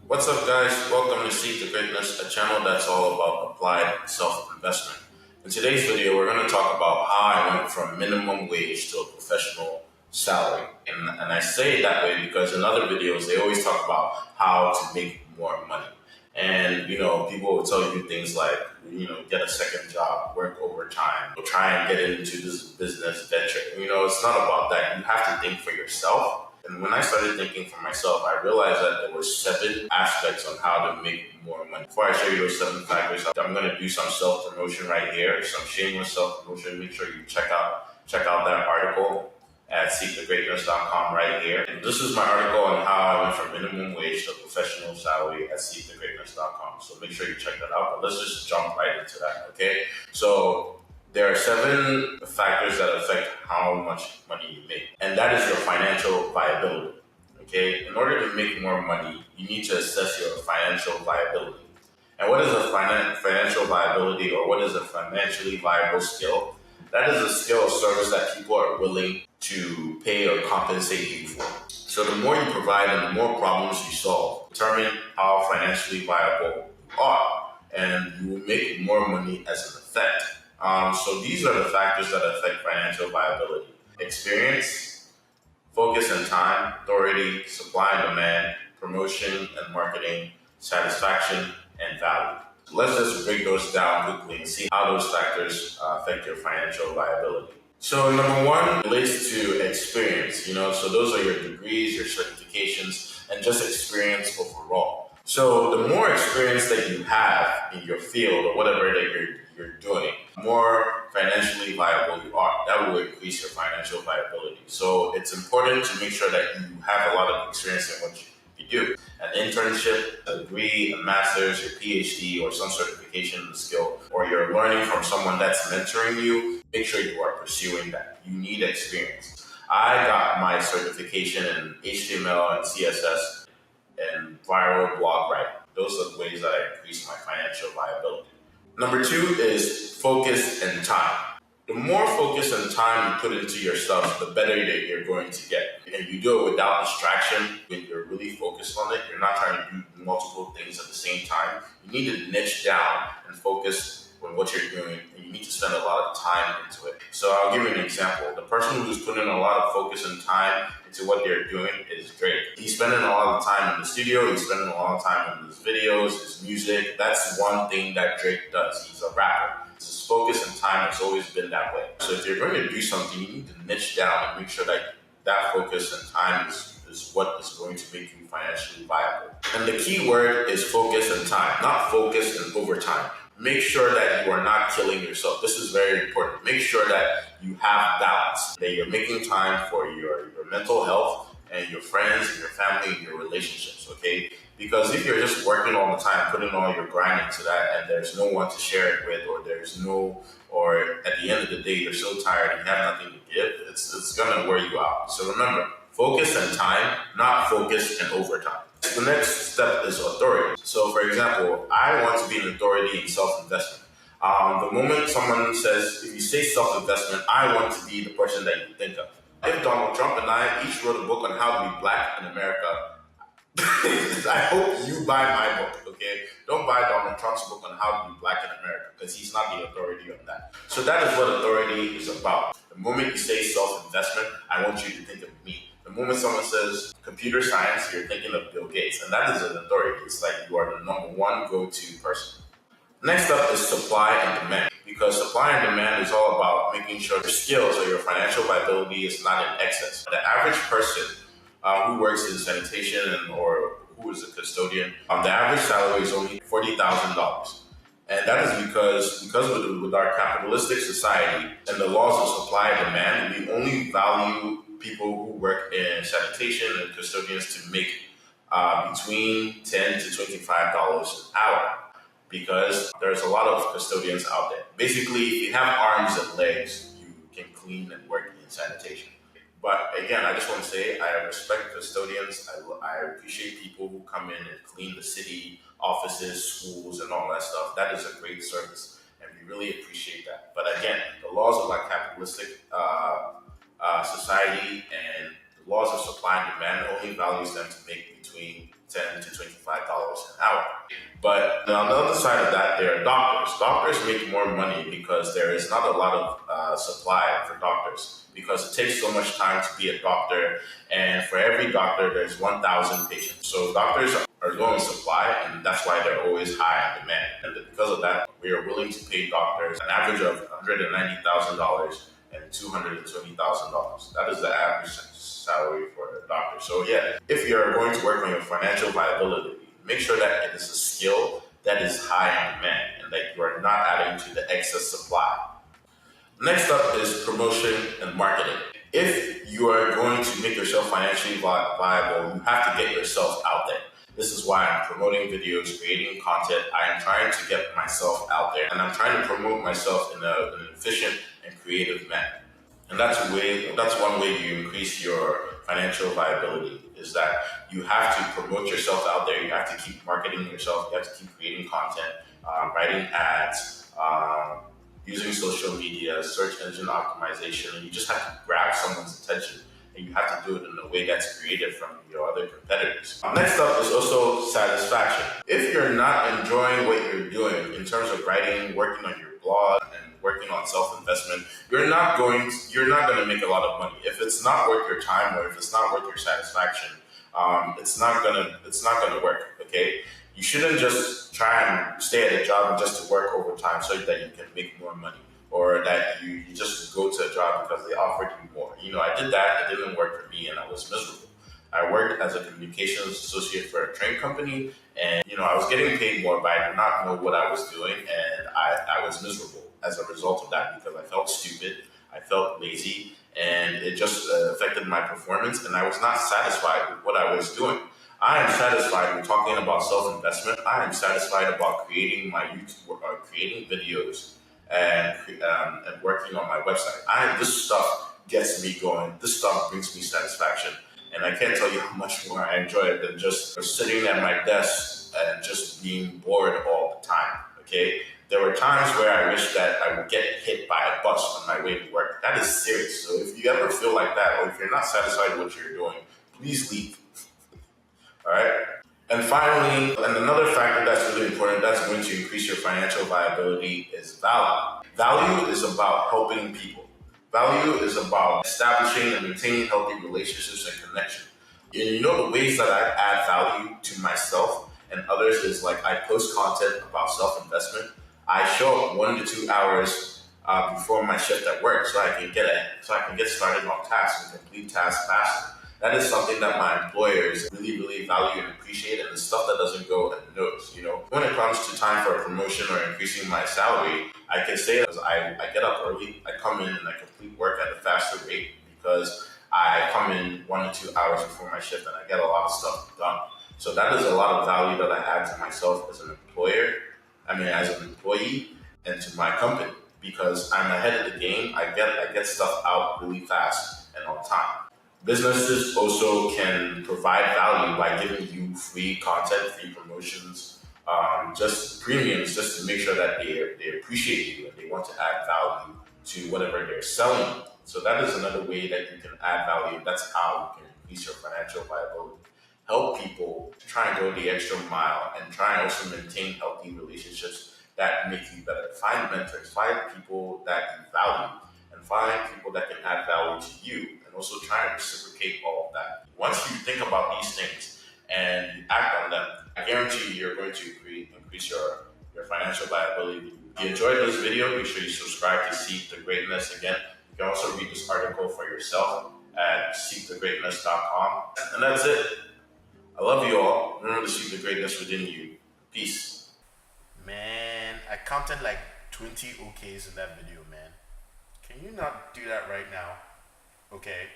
What's up, guys? Welcome to Seek to Greatness, a channel that's all about applied self-investment. In today's video, we're going to talk about how I went from minimum wage to a professional salary. And I say it that way because in other videos, they always talk about how to make more money. And, people will tell you things like, get a second job, work overtime, try and get into this business venture. It's not about that. You have to think for yourself. And when I started thinking for myself, I realized that there were 7 aspects on how to make more money. Before I show you those 7 factors, I'm going to do some self-promotion right here, some shameless self-promotion. Make sure you check out that article at seekthegreatness.com right here. And this is my article on how I went from minimum wage to professional salary at seekthegreatness.com. So make sure you check that out. But let's just jump right into that, okay? So there are 7 factors that affect how much money you make, and that is your financial viability. Okay, in order to make more money, you need to assess your financial viability. And what is a financial viability, or what is a financially viable skill? That is a skill or service that people are willing to pay or compensate you for. So the more you provide and the more problems you solve, determine how financially viable you are, and you will make more money as an effect. So these are the factors that affect financial viability: experience, focus and time, authority, supply and demand, promotion and marketing, satisfaction, and value. Let's just break those down quickly and see how those factors affect your financial viability. So number 1 relates to experience, so those are your degrees, your certifications, and just experience overall. So the more experience that you have in your field or whatever that you're doing, more financially viable you are. That will increase your financial viability. So it's important to make sure that you have a lot of experience in what you do. An internship, a degree, a master's, your PhD, or some certification in the skill, or you're learning from someone that's mentoring you, make sure you are pursuing that. You need experience. I got my certification in HTML and CSS and viral blog writing. Those are the ways that I increase my financial viability. Number 2 is focus and time. The more focus and time you put into your stuff, the better that you're going to get. And you do it without distraction. When you're really focused on it, you're not trying to do multiple things at the same time. You need to niche down and focus on what you're doing, and you need to spend a lot of time into it. So I'll give you an example. The person who's putting a lot of focus and time into what they're doing is Drake. He's spending a lot of time in the studio. He's spending a lot of time in his videos, his music. That's one thing that Drake does. He's a rapper. His focus and time has always been that way. So if you're going to do something, you need to niche down and make sure that focus and time is what is going to make you financially viable. And the key word is focus and time, not focus and overtime. Make sure that you are not killing yourself. This is very important. Make sure that you have balance, that you're making time for your mental health and your friends and your family and your relationships, okay? Because if you're just working all the time, putting all your grind into that, and there's no one to share it with, or at the end of the day, you're so tired and you have nothing to give, it's gonna wear you out. So remember, focus and time, not focus and overtime. The next step is authority. So for example, I want to be an authority in self-investment. The moment someone says, if you say self-investment, I want to be the person that you think of. If Donald Trump and I each wrote a book on how to be black in America, I hope you buy my book, okay? Don't buy Donald Trump's book on how to be black in America, because he's not the authority on that. So that is what authority is about. The moment you say self-investment, I want you to think of me. The moment someone says computer science, you're thinking of Bill Gates, and that is an authority. It's like you are the number 1 go-to person. Next up is supply and demand, because supply and demand is all about making sure your skills or your financial viability is not in excess. The average person who works in sanitation or who is a custodian, the average salary is only $40,000. And that is because with our capitalistic society and the laws of supply and demand, we only value people who work in sanitation and custodians to make between $10 to $25 an hour, because there's a lot of custodians out there. Basically, if you have arms and legs, you can clean and work in sanitation. But again, I just want to say I respect custodians. I appreciate people who come in and clean the city, offices, schools, and all that stuff. That is a great service, and we really appreciate that. But again, the laws of our capitalistic society and the laws of supply and demand only values them to make between $10 to $25 an hour. But on the other side of that, there are doctors. Doctors make more money because there is not a lot of supply for doctors, because it takes so much time to be a doctor, and for every doctor, there's 1,000 patients. So doctors are low in supply, and that's why they're always high on demand. And because of that, we are willing to pay doctors an average of $190,000 and $220,000. That is the average salary for a doctor. So yeah, if you're going to work on your financial viability, make sure that it is a skill that is high on demand and that you are not adding to the excess supply. Next up is promotion and marketing. If you are going to make yourself financially viable, you have to get yourself out there. This is why I'm promoting videos, creating content. I am trying to get myself out there, and I'm trying to promote myself in an efficient and creative manner. And that's one way you increase your financial viability, is that you have to promote yourself out there. You have to keep marketing yourself. You have to keep creating content, writing ads, using social media, search engine optimization. And you just have to grab someone's attention, and you have to do it in a way that's creative from your other competitors. Next up is also satisfaction. If you're not enjoying what you're doing in terms of writing, working on your blog, and working on self-investment, you're not going to make a lot of money. If it's not worth your time, or if it's not worth your satisfaction, it's not gonna work. Okay, you shouldn't just try and stay at a job just to work overtime so that you can make more money, or that you just go to a job because they offered you more. I did that. It didn't work for me, and I was miserable. I worked as a communications associate for a train company, and I was getting paid more, but I did not know what I was doing, and I was miserable as a result of that, because I felt stupid, I felt lazy, and it just affected my performance, and I was not satisfied with what I was doing. I am satisfied with talking about self-investment. I am satisfied about creating my YouTube, creating videos, and working on my website. This stuff gets me going. This stuff brings me satisfaction. And I can't tell you how much more I enjoy it than just sitting at my desk and just being bored all the time. Okay? There were times where I wish that I would get hit by a bus on my way to work. That is serious. So if you ever feel like that, or if you're not satisfied with what you're doing, please leave. All right? And finally, and another factor that's really important that's going to increase your financial viability is value. Value is about helping people. Value is about establishing and maintaining healthy relationships and connection. And the ways that I add value to myself and others is like I post content about self-investment. I show up 1 to 2 hours before my shift at work so I can get started on tasks and complete tasks faster. That is something that my employers really, really value and appreciate, and the stuff that doesn't go unnoticed. When it comes to time for a promotion or increasing my salary, I can say that I get up early, I come in and I complete work at a faster rate because I come in 1 to 2 hours before my shift and I get a lot of stuff done. So that is a lot of value that I add to myself as an as an employee, and to my company, because I'm ahead of the game. I get stuff out really fast and on time. Businesses also can provide value by giving you free content, free promotions, just premiums, just to make sure that they appreciate you and they want to add value to whatever they're selling. So that is another way that you can add value. That's how you can increase your financial viability. Help people, try and go the extra mile, and try and also maintain healthy relationships that make you better. Find mentors, find people that you value, and find people that can add value to you, and also try and reciprocate all of that. Once you think about these things and you act on them, I guarantee you're going to increase your financial viability. If you enjoyed this video, make sure you subscribe to Seek the Greatness. Again, you can also read this article for yourself at seekthegreatness.com. And that's it. I love you all. Remember to seek the greatness within you. Peace. Man, I counted like 20 OKs in that video, man. Can you not do that right now? Okay.